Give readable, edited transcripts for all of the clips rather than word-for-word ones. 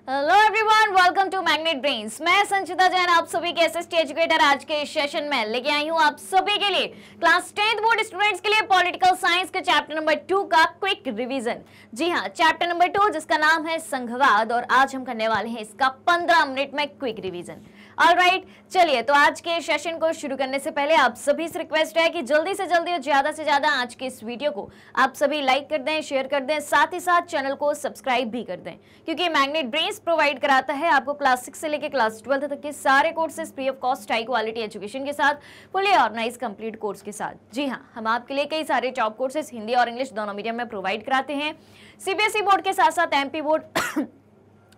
Hello everyone, welcome to Magnet Brains. मैं संचिता जैन आप सभी के एसएसटी एजुकेटर आज के सेशन में लेके आई हूँ आप सभी के लिए क्लास 10th बोर्ड स्टूडेंट्स के लिए पॉलिटिकल साइंस के चैप्टर नंबर 2 का क्विक रिवीजन। जी हाँ, चैप्टर नंबर 2 जिसका नाम है संघवाद, और आज हम करने वाले हैं इसका 15 मिनट में क्विक रिवीजन। ऑलराइट, चलिए तो आज के सेशन को शुरू करने से पहले आप सभी से रिक्वेस्ट है कि जल्दी से जल्दी और ज्यादा से ज्यादा आज के इस वीडियो को आप सभी लाइक कर दें, शेयर कर दें, साथ ही साथ चैनल को सब्सक्राइब भी कर दें, क्योंकि मैग्नेट ब्रेन्स प्रोवाइड कराता है आपको क्लास 6 से लेकर क्लास 12 तक के सारे courses free of cost, high quality education के साथ, फुली ऑर्गेनाइज कंप्लीट कोर्स के साथ। जी हाँ, हम आपके लिए कई सारे टॉप कोर्सेज हिंदी और इंग्लिश दोनों मीडियम में प्रोवाइड कराते हैं। सीबीएसई बोर्ड के साथ साथ MP board,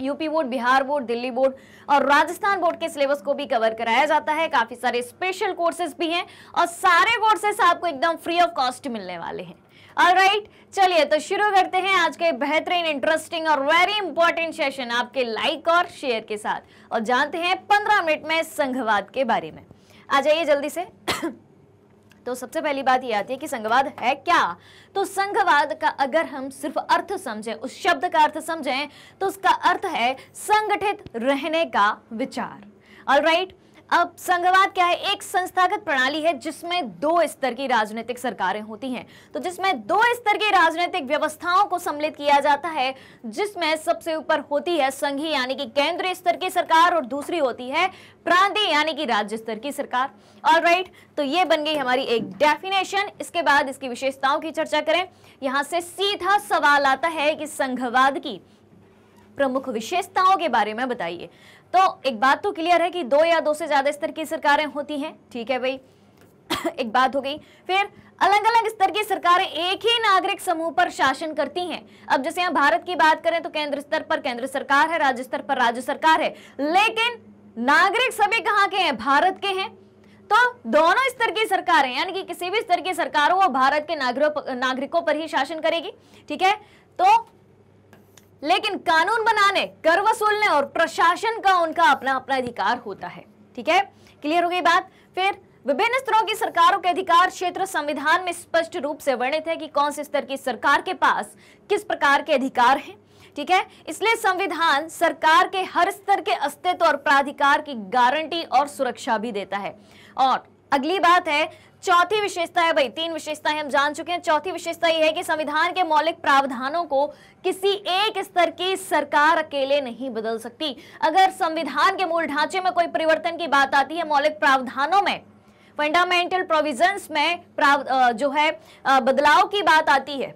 UP board, Bihar board, Delhi board और राजस्थान बोर्ड के सिलेबस को भी कवर कराया जाता है। काफी सारे स्पेशल कोर्सेज भी हैं और सारे कोर्सेज आपको एकदम फ्री ऑफ कॉस्ट मिलने वाले हैं। ऑलराइट, चलिए तो शुरू करते हैं आज के बेहतरीन, इंटरेस्टिंग और वेरी इंपॉर्टेंट सेशन आपके लाइक और शेयर के साथ, और जानते हैं 15 मिनट में संघवाद के बारे में। आ जाइए जल्दी से। तो सबसे पहली बात ये आती है कि संघवाद है क्या। तो संघवाद का अगर हम सिर्फ अर्थ समझें, उस शब्द का अर्थ समझें, तो उसका अर्थ है संगठित रहने का विचार। ऑलराइट, अब संघवाद क्या है? एक संस्थागत प्रणाली है जिसमें 2 स्तर की राजनीतिक सरकारें होती हैं। तो जिसमें 2 स्तर की राजनीतिक व्यवस्थाओं को सम्मिलित किया जाता है, जिसमें सबसे ऊपर होती है संघीय यानी कि केंद्रीय स्तर की सरकार और दूसरी होती है प्रांतीय यानी कि राज्य स्तर की सरकार। ऑलराइट, तो ये बन गई हमारी एक डेफिनेशन। इसके बाद इसकी विशेषताओं की चर्चा करें। यहां से सीधा सवाल आता है कि संघवाद की प्रमुख विशेषताओं के बारे में बताइए। तो एक बात तो क्लियर है कि 2 या 2 से ज्यादा स्तर की सरकारें होती हैं। ठीक है भाई, एक बात हो गई। फिर अलग अलग स्तर की सरकारें एक ही नागरिक समूह पर शासन करती हैं। अब जैसे यहाँ भारत की बात करें तो केंद्र स्तर पर केंद्र सरकार है, राज्य स्तर पर राज्य सरकार है, लेकिन नागरिक सभी कहाँ के हैं? भारत के हैं। तो दोनों स्तर की सरकारें यानी कि किसी भी स्तर की सरकार वो भारत के नागरिकों पर ही शासन करेगी। ठीक है, तो लेकिन कानून बनाने, कर वसूलने और प्रशासन का उनका अपना अपना अधिकार होता है। ठीक है, क्लियर हो गई बात। फिर विभिन्न स्तरों की सरकारों के अधिकार क्षेत्र संविधान में स्पष्ट रूप से वर्णित है कि कौन से स्तर की सरकार के पास किस प्रकार के अधिकार हैं। ठीक है, इसलिए संविधान सरकार के हर स्तर के अस्तित्व और प्राधिकार की गारंटी और सुरक्षा भी देता है। और अगली बात है, चौथी विशेषता है भाई, 3 विशेषताएं हम जान चुके हैं। चौथी विशेषता यह है कि संविधान के मौलिक प्रावधानों को किसी एक स्तर की सरकार अकेले नहीं बदल सकती। अगर संविधान के मूल ढांचे में कोई परिवर्तन की बात आती है, मौलिक प्रावधानों में, फंडामेंटल प्रोविजंस में बदलाव की बात आती है,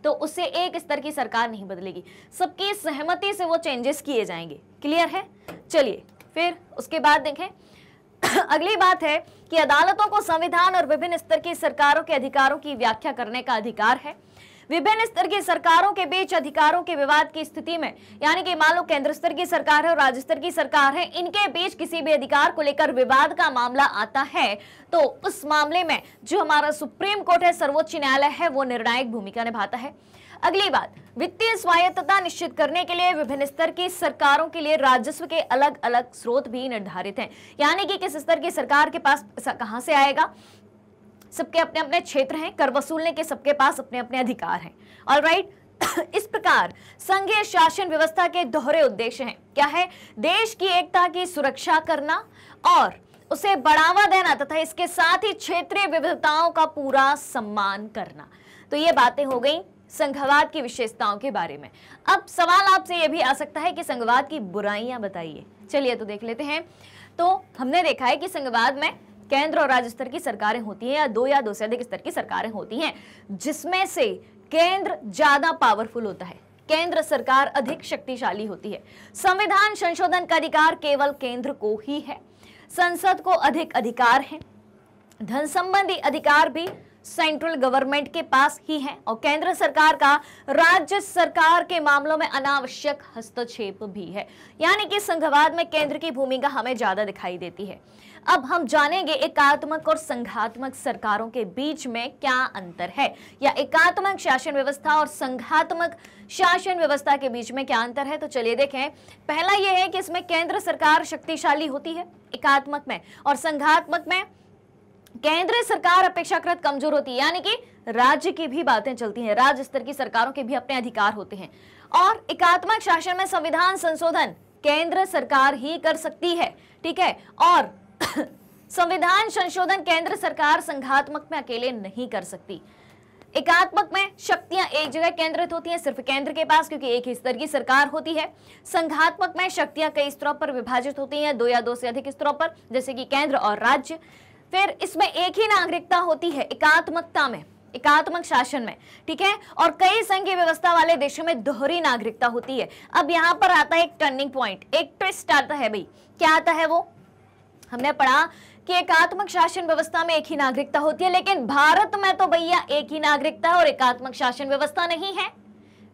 तो उससे एक स्तर की सरकार नहीं बदलेगी, सबकी सहमति से वो चेंजेस किए जाएंगे। क्लियर है? चलिए फिर उसके बाद देखें। अगली बात है कि अदालतों को संविधान और विभिन्न स्तर की सरकारों के अधिकारों की व्याख्या करने का अधिकार है। विभिन्न स्तर की सरकारों के बीच अधिकारों के विवाद की स्थिति में, यानी कि मान लो केंद्र स्तर की सरकार है और राज्य स्तर की सरकार है, इनके बीच किसी भी अधिकार को लेकर विवाद का मामला आता है, तो उस मामले में जो हमारा सुप्रीम कोर्ट है, सर्वोच्च न्यायालय है, वो निर्णायक भूमिका निभाता है। अगली बात, वित्तीय स्वायत्तता निश्चित करने के लिए विभिन्न स्तर की सरकारों के लिए राजस्व के अलग अलग स्रोत भी निर्धारित हैं। यानी कि किस स्तर की सरकार के पास पैसा कहां से आएगा, सबके अपने अपने क्षेत्र हैं, कर वसूलने के सबके पास अपने अपने अधिकार हैं। ऑलराइट, इस प्रकार संघीय शासन व्यवस्था के दोहरे उद्देश्य हैं। क्या है? देश की एकता की सुरक्षा करना और उसे बढ़ावा देना, तथा इसके साथ ही क्षेत्रीय विविधताओं का पूरा सम्मान करना। तो ये बातें हो गई संघवाद की विशेषताओं के बारे में। अब सवाल आपसे यह भी आ सकता है कि संघवाद की बुराइयां बताइए। चलिए तो देख लेते हैं। तो हमने देखा है कि संघवाद में केंद्र और राज्य स्तर की सरकारें होती हैं, या 2 से अधिक स्तर की सरकारें होती हैं, जिसमें से केंद्र ज्यादा पावरफुल होता है, केंद्र सरकार अधिक शक्तिशाली होती है। संविधान संशोधन का अधिकार केवल केंद्र को ही है। संसद को अधिक अधिकार है। धन संबंधी अधिकार भी सेंट्रल गवर्नमेंट के पास ही है, और केंद्र सरकार का राज्य सरकार के मामलों में अनावश्यक हस्तक्षेप भी है। यानी कि संघवाद में केंद्र की भूमिका हमें ज्यादा दिखाई देती है। अब हम जानेंगे एकात्मक और संघात्मक सरकारों के बीच में क्या अंतर है, या एकात्मक शासन व्यवस्था और संघात्मक शासन व्यवस्था के बीच में क्या अंतर है। तो चलिए देखें। पहला यह है कि इसमें केंद्र सरकार शक्तिशाली होती है एकात्मक में, और संघात्मक में केंद्र सरकार अपेक्षाकृत कमजोर होती है। यानी कि राज्य की भी बातें चलती हैं, राज्य स्तर की सरकारों के भी अपने अधिकार होते हैं। और एकात्मक शासन में संविधान संशोधन केंद्र सरकार ही कर सकती है, ठीक है, और संविधान संशोधन केंद्र सरकार संघात्मक में अकेले नहीं कर सकती। एकात्मक में शक्तियां एक जगह केंद्रित होती हैं, सिर्फ केंद्र के पास, क्योंकि एक ही स्तर की सरकार होती है। संघात्मक में शक्तियां कई स्तरों पर विभाजित होती हैं, 2 या 2 से अधिक स्तरों पर, जैसे कि केंद्र और राज्य। फिर इसमें एक ही नागरिकता होती है एकात्मकता में, एकात्मक शासन में, ठीक है, और कई संघीय व्यवस्था वाले देशों में दोहरी नागरिकता होती है। अब यहां पर आता है एक टर्निंग पॉइंट, एक ट्विस्ट आता है भाई। क्या आता है वो? हमने पढ़ा कि एकात्मक शासन व्यवस्था में एक ही नागरिकता होती है, लेकिन भारत में तो भैया एक ही नागरिकता है और एकात्मक शासन व्यवस्था नहीं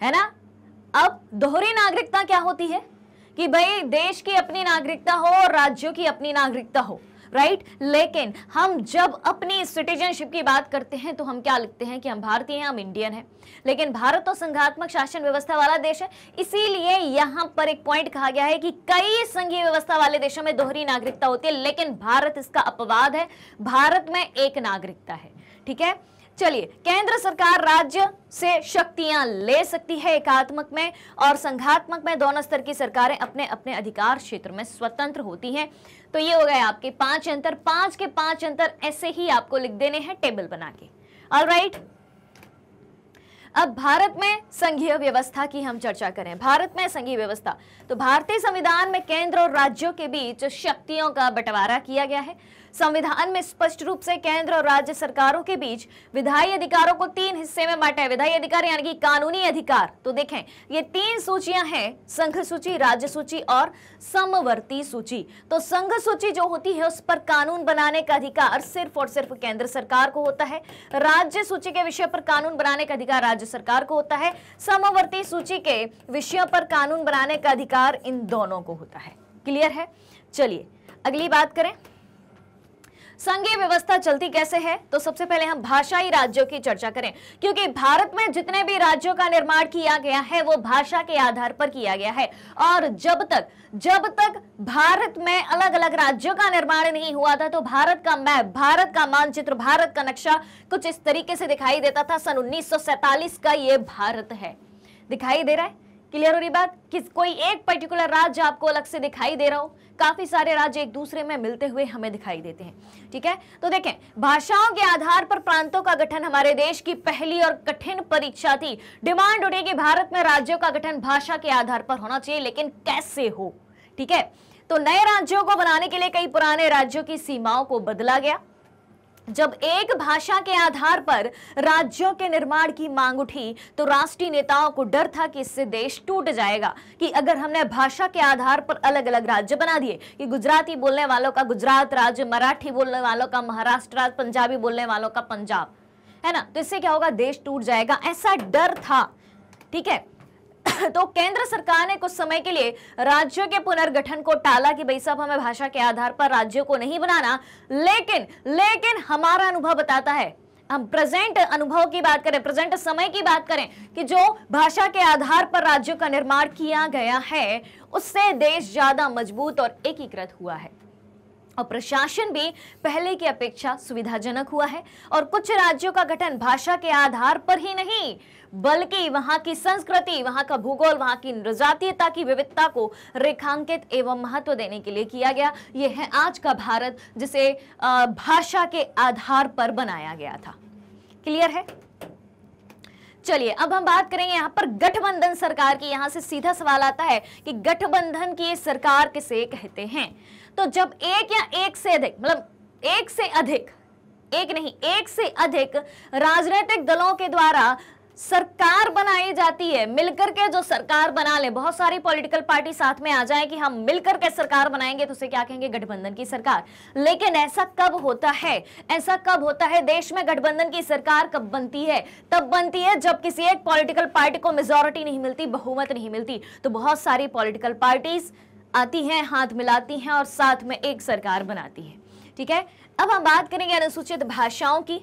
है ना। अब दोहरी नागरिकता क्या होती है कि भाई देश की अपनी नागरिकता हो और राज्यों की अपनी नागरिकता हो, राइट। लेकिन हम जब अपनी सिटीजनशिप की बात करते हैं तो हम क्या लिखते हैं कि हम भारतीय हैं, हम इंडियन हैं। लेकिन भारत तो संघात्मक शासन व्यवस्था वाला देश है, इसीलिए यहां पर एक पॉइंट कहा गया है कि कई संघीय व्यवस्था वाले देशों में दोहरी नागरिकता होती है, लेकिन भारत इसका अपवाद है, भारत में एक नागरिकता है, ठीक है। चलिए, केंद्र सरकार राज्य से शक्तियां ले सकती है एकात्मक में, और संघात्मक में दोनों स्तर की सरकारें अपने अपने अधिकार क्षेत्र में स्वतंत्र होती हैं। तो ये हो गए आपके 5 अंतर, 5 के 5 अंतर ऐसे ही आपको लिख देने हैं टेबल बना के। ऑलराइट, अब भारत में संघीय व्यवस्था की हम चर्चा करें। भारत में संघीय व्यवस्था, तो भारतीय संविधान में केंद्र और राज्यों के बीच शक्तियों का बंटवारा किया गया है। संविधान में स्पष्ट रूप से केंद्र और राज्य सरकारों के बीच विधायी अधिकारों को 3 हिस्से में बांटा है। विधायी अधिकार यानी कि कानूनी अधिकार। तो देखें, ये 3 सूचियां हैं, संघ सूची, राज्य सूची और समवर्ती सूची। तो संघ सूची जो होती है उस पर कानून बनाने का अधिकार सिर्फ और सिर्फ केंद्र सरकार को होता है। राज्य सूची के विषय पर कानून बनाने का अधिकार राज्य सरकार को होता है। समवर्ती सूची के विषयों पर कानून बनाने का अधिकार इन दोनों को होता है। क्लियर है? चलिए अगली बात करें, संघीय व्यवस्था चलती कैसे है। तो सबसे पहले हम भाषाई राज्यों की चर्चा करें, क्योंकि भारत में जितने भी राज्यों का निर्माण किया गया है वो भाषा के आधार पर किया गया है। और जब तक भारत में अलग अलग राज्यों का निर्माण नहीं हुआ था तो भारत का मैप, भारत का मानचित्र, भारत का नक्शा कुछ इस तरीके से दिखाई देता था। सन 1947 का ये भारत है, दिखाई दे रहा है? क्लियर हो रही बात? कि कोई एक पर्टिकुलर राज्य आपको अलग से दिखाई दे रहा हो, काफी सारे राज्य एक दूसरे में मिलते हुए हमें दिखाई देते हैं, ठीक है। तो देखें, भाषाओं के आधार पर प्रांतों का गठन हमारे देश की पहली और कठिन परीक्षा थी। डिमांड उठी कि भारत में राज्यों का गठन भाषा के आधार पर होना चाहिए, लेकिन कैसे हो, ठीक है। तो नए राज्यों को बनाने के लिए कई पुराने राज्यों की सीमाओं को बदला गया। जब एक भाषा के आधार पर राज्यों के निर्माण की मांग उठी तो राष्ट्रीय नेताओं को डर था कि इससे देश टूट जाएगा, कि अगर हमने भाषा के आधार पर अलग अलग राज्य बना दिए कि गुजराती बोलने वालों का गुजरात राज्य, मराठी बोलने वालों का महाराष्ट्र राज्य, पंजाबी बोलने वालों का पंजाब, है ना, तो इससे क्या होगा, देश टूट जाएगा, ऐसा डर था, ठीक है। तो केंद्र सरकार ने कुछ समय के लिए राज्यों के पुनर्गठन को टाला कि भाई साहब हमें भाषा के आधार पर राज्यों को नहीं बनाना। लेकिन हमारा अनुभव बताता है, हम प्रेजेंट अनुभव की बात करें, प्रेजेंट समय की बात करें, कि जो भाषा के आधार पर राज्यों का निर्माण किया गया है उससे देश ज्यादा मजबूत और एकीकृत हुआ है, और प्रशासन भी पहले की अपेक्षा सुविधाजनक हुआ है। और कुछ राज्यों का गठन भाषा के आधार पर ही नहीं, बल्कि वहां की संस्कृति, वहां का भूगोल, वहां की जनजातीयता की विविधता को रेखांकित एवं महत्व देने के लिए किया गया। यह है आज का भारत, जिसे भाषा के आधार पर बनाया गया था। क्लियर है? चलिए अब हम बात करेंगे यहाँ पर गठबंधन सरकार की। यहां से सीधा सवाल आता है कि गठबंधन की सरकार किसे कहते हैं। तो जब एक या एक से अधिक, मतलब एक से अधिक, एक नहीं एक से अधिक राजनीतिक दलों के द्वारा सरकार बनाई जाती है, मिलकर के जो सरकार बना ले, बहुत सारी पॉलिटिकल पार्टी साथ में आ जाए कि हम मिलकर के सरकार बनाएंगे, तो उसे क्या कहेंगे, गठबंधन की सरकार। लेकिन ऐसा कब होता है, ऐसा कब होता है, देश में गठबंधन की सरकार कब बनती है, तब बनती है जब किसी एक पॉलिटिकल पार्टी को मेजोरिटी नहीं मिलती, बहुमत नहीं मिलती, तो बहुत सारी पॉलिटिकल पार्टीज आती हैं, हाथ मिलाती हैं और साथ में एक सरकार बनाती है, ठीक है। अब हम बात करेंगे अनुसूचित भाषाओं की।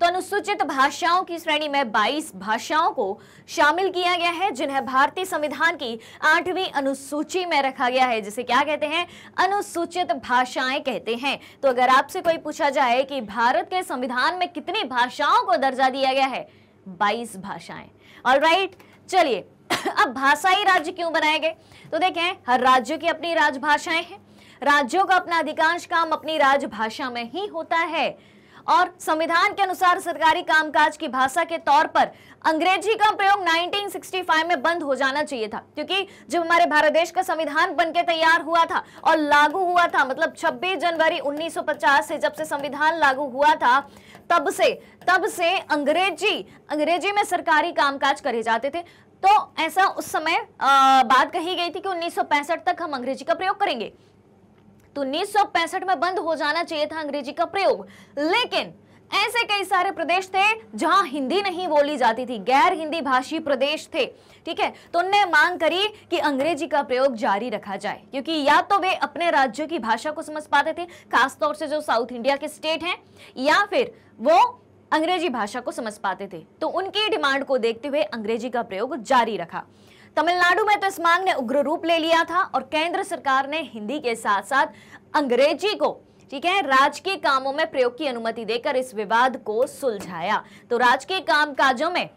तो अनुसूचित भाषाओं की श्रेणी में 22 भाषाओं को शामिल किया गया है, जिन्हें भारतीय संविधान की 8वीं अनुसूची में रखा गया है, जिसे क्या कहते हैं, अनुसूचित भाषाएं कहते हैं। तो अगर आपसे कोई पूछा जाए कि भारत के संविधान में कितनी भाषाओं को दर्जा दिया गया है, 22 भाषाएं। ऑलराइट, चलिए अब भाषाई राज्य क्यों बनाए गए? तो देखें, हर राज्य की अपनी राजभाषाएं हैं, राज्यों का अपना अधिकांश काम अपनी राजभाषा में ही होता है और संविधान के अनुसार सरकारी कामकाज की भाषा के तौर पर अंग्रेजी का प्रयोग 1965 में बंद हो जाना चाहिए था, क्योंकि जब हमारे भारत देश का संविधान बनके तैयार हुआ था और लागू हुआ था, मतलब 26 जनवरी 1950 से जब से संविधान लागू हुआ था, तब से अंग्रेजी में सरकारी कामकाज करे जाते थे। तो ऐसा उस समय बात कही गई थी कि 1965 तक हम अंग्रेजी का प्रयोग करेंगे, तो 1965 में बंद हो जाना चाहिए था अंग्रेजी का प्रयोग। लेकिन ऐसे कई सारे प्रदेश थे जहां हिंदी नहीं बोली जाती थी, गैर हिंदी भाषी प्रदेश थे, ठीक है, तो उन्होंने मांग करी कि अंग्रेजी का प्रयोग जारी रखा जाए, क्योंकि या तो वे अपने राज्यों की भाषा को समझ पाते थे, खासतौर से जो साउथ इंडिया के स्टेट हैं, या फिर वो अंग्रेजी भाषा को समझ पाते थे। तो उनकी डिमांड को देखते हुए अंग्रेजी का प्रयोग जारी रखा। तमिलनाडु में तो इस मांग ने उग्र रूप ले लिया था और केंद्र सरकार ने हिंदी के साथ साथ अंग्रेजी को, ठीक है, राजकीय कामों में प्रयोग की अनुमति देकर इस विवाद को सुलझाया। तो राजकीय कामकाजों में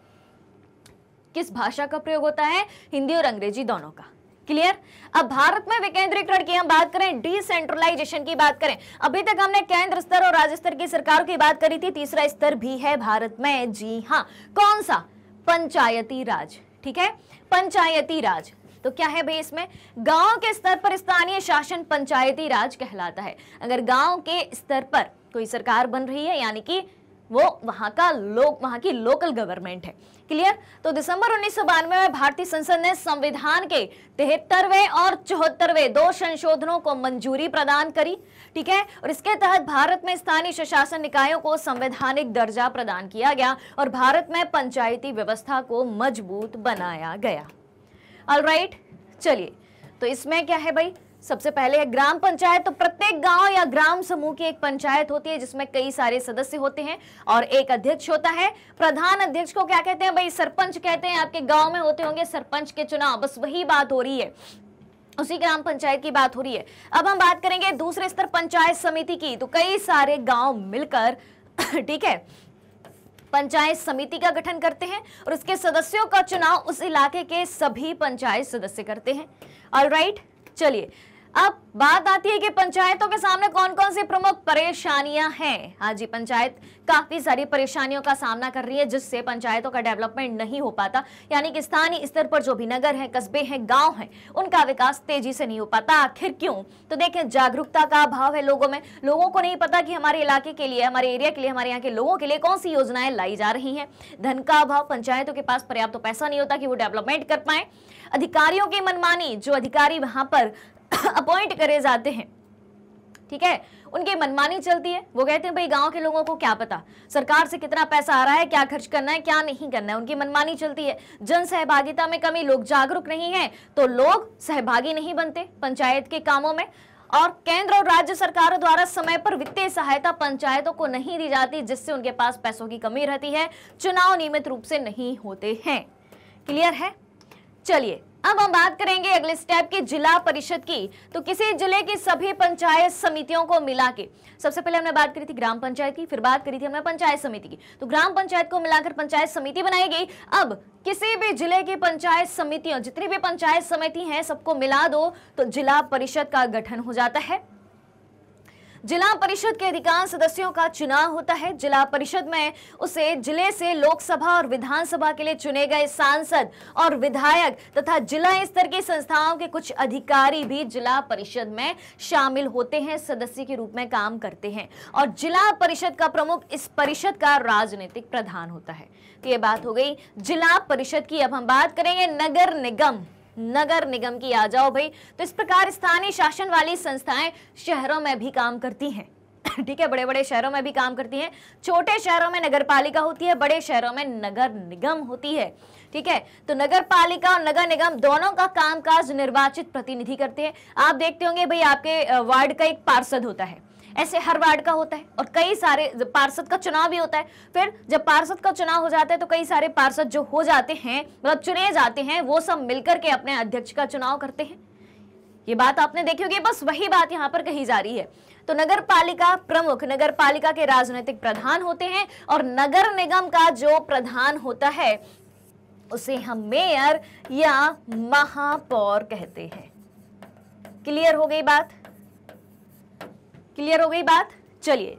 किस भाषा का प्रयोग होता है? हिंदी और अंग्रेजी दोनों का। क्लियर? अब भारत में विकेंद्रीकरण की हम बात करें, डिसेंट्रलाइजेशन की बात करें, अभी तक हमने केंद्र स्तर और राज्य स्तर की सरकारों की बात करी थी, तीसरा स्तर भी है भारत में, जी हाँ, कौन सा? पंचायती राज, ठीक है, पंचायती राज। तो क्या है भाई इसमें? गांव के स्तर पर स्थानीय शासन पंचायती राज कहलाता है। अगर गांव के स्तर पर कोई सरकार बन रही है, यानी कि वो वहां की लोकल गवर्नमेंट है। क्लियर? तो दिसंबर 1992 में भारतीय संसद ने संविधान के 73वें और 74वें 2 संशोधनों को मंजूरी प्रदान करी, ठीक है, और इसके तहत भारत में स्थानीय स्वशासन निकायों को संवैधानिक दर्जा प्रदान किया गया और भारत में पंचायती व्यवस्था को मजबूत बनाया गया। ऑलराइट, चलिए, तो इसमें क्या है भाई? सबसे पहले है ग्राम पंचायत। तो प्रत्येक गांव या ग्राम समूह की एक पंचायत होती है जिसमें कई सारे सदस्य होते हैं और एक अध्यक्ष होता है। प्रधान अध्यक्ष को क्या कहते हैं भाई? सरपंच कहते हैं। आपके गांव में होते होंगे सरपंच के चुनाव, बस वही बात हो रही है, उसी ग्राम पंचायत की बात हो रही है। अब हम बात करेंगे दूसरे स्तर पंचायत समिति की। तो कई सारे गांव मिलकर ठीक है, पंचायत समिति का गठन करते हैं और उसके सदस्यों का चुनाव उस इलाके के सभी पंचायत सदस्य करते हैं। ऑलराइट, चलिए, अब बात आती है कि पंचायतों के सामने कौन कौन सी प्रमुख परेशानियां हैं। हाँ जी, पंचायत काफी सारी परेशानियों का सामना कर रही है जिससे पंचायतों का डेवलपमेंट नहीं हो पाता, यानी कि स्थानीय स्तर पर जो भी नगर हैं, कस्बे हैं, गांव हैं, उनका विकास तेजी से नहीं हो पाता। आखिर क्यों? तो देखें, जागरूकता का अभाव है लोगों में। लोगों को नहीं पता कि हमारे इलाके के लिए, हमारे एरिया के लिए, हमारे यहाँ के लोगों के लिए कौन सी योजनाएं लाई जा रही हैं। धन का अभाव, पंचायतों के पास पर्याप्त पैसा नहीं होता कि वो डेवलपमेंट कर पाए। अधिकारियों की मनमानी, जो अधिकारी वहां पर अपॉइंट करे जाते हैं, ठीक है, उनकी मनमानी चलती है। वो कहते हैं भाई गांव के लोगों को क्या पता सरकार से कितना पैसा आ रहा है, क्या खर्च करना है, क्या नहीं करना है, उनकी मनमानी चलती है। जन सहभागिता में कमी, लोग जागरूक नहीं है तो लोग सहभागी नहीं बनते पंचायत के कामों में। और केंद्र और राज्य सरकारों द्वारा समय पर वित्तीय सहायता पंचायतों को नहीं दी जाती, जिससे उनके पास पैसों की कमी रहती है। चुनाव नियमित रूप से नहीं होते हैं। क्लियर है? चलिए, अब हम बात करेंगे अगले स्टेप की, जिला परिषद की। तो किसी जिले की सभी पंचायत समितियों को मिला के, सबसे पहले हमने बात करी थी ग्राम पंचायत की, फिर बात करी थी हमने पंचायत समिति की। तो ग्राम पंचायत को मिलाकर पंचायत समिति बनाई गई। अब किसी भी जिले की पंचायत समितियों, जितनी भी पंचायत समिति हैं, सबको मिला दो तो जिला परिषद का गठन हो जाता है। जिला परिषद के अधिकांश सदस्यों का चुनाव होता है। जिला परिषद में उसे जिले से लोकसभा और विधानसभा के लिए चुने गए सांसद और विधायक तथा जिला स्तर की संस्थाओं के कुछ अधिकारी भी जिला परिषद में शामिल होते हैं, सदस्य के रूप में काम करते हैं। और जिला परिषद का प्रमुख इस परिषद का राजनीतिक प्रधान होता है। तो ये बात हो गई जिला परिषद की। अब हम बात करेंगे नगर निगम। नगर निगम की आ जाओ भाई। तो इस प्रकार स्थानीय शासन वाली संस्थाएं शहरों में भी काम करती हैं, ठीक है, बड़े बड़े शहरों में भी काम करती हैं। छोटे शहरों में नगर पालिका होती है, बड़े शहरों में नगर निगम होती है, ठीक है। तो नगर पालिका और नगर निगम दोनों का कामकाज निर्वाचित प्रतिनिधि करते हैं। आप देखते होंगे भाई आपके वार्ड का एक पार्षद होता है, ऐसे हर वार्ड का होता है और कई सारे पार्षद का चुनाव भी होता है। फिर जब पार्षद का चुनाव हो जाता है तो कई सारे पार्षद जो हो जाते हैं, मतलब चुने जाते हैं, वो सब मिलकर के अपने अध्यक्ष का चुनाव करते हैं। ये बात आपने देखी होगी, बस वही बात यहाँ पर कही जा रही है। तो नगर पालिका प्रमुख नगर पालिका के राजनीतिक प्रधान होते हैं और नगर निगम का जो प्रधान होता है उसे हम मेयर या महापौर कहते हैं। क्लियर हो गई बात? क्लियर हो गई बात? चलिए,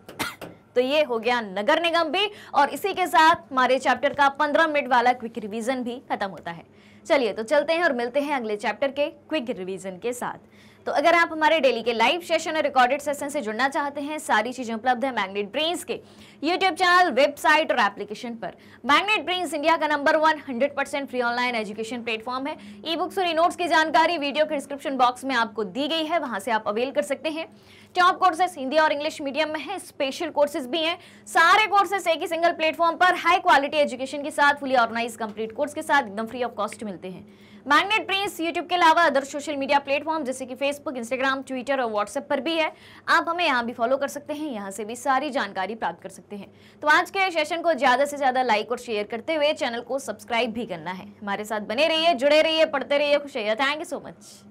तो ये हो गया नगर निगम भी, और इसी के साथ हमारे चैप्टर का 15 मिनट वाला क्विक रिवीजन भी खत्म होता है। चलिए तो चलते हैं और मिलते हैं अगले चैप्टर के क्विक रिवीजन के साथ। तो अगर आप हमारे डेली के लाइव सेशन और रिकॉर्डेड सेशन से जुड़ना चाहते हैं, सारी चीजें उपलब्ध है मैग्नेट ब्रेन्स के यूट्यूब चैनल, वेबसाइट और एप्लीकेशन पर। मैग्नेट ब्रेन्स इंडिया का number 1 100% free online education platform है। ई बुक्स और ई नोट्स की जानकारी वीडियो के डिस्क्रिप्शन बॉक्स में आपको दी गई है, वहां से आप अवेल कर सकते हैं। टॉप कोर्सेस हिंदी और इंग्लिश मीडियम में है, स्पेशल कोर्सेज भी हैं। सारे कोर्सेस एक ही सिंगल प्लेटफॉर्म पर हाई क्वालिटी एजुकेशन के साथ, फुली ऑर्गेनाइज कंप्लीट कोर्स के साथ एकदम फ्री ऑफ कॉस्ट मिलते हैं। मैग्नेट ब्रेन्स यूट्यूब के अलावा अदर सोशल मीडिया प्लेटफॉर्म जैसे कि फेसबुक, इंस्टाग्राम, ट्विटर और व्हाट्सएप पर भी है। आप हमें यहाँ भी फॉलो कर सकते हैं, यहाँ से भी सारी जानकारी प्राप्त कर सकते हैं। तो आज के सेशन को ज्यादा से ज्यादा लाइक और शेयर करते हुए चैनल को सब्सक्राइब भी करना है। हमारे साथ बने रहिए, जुड़े रहिए, पढ़ते रहिए, खुश रहिए। Thank you so much.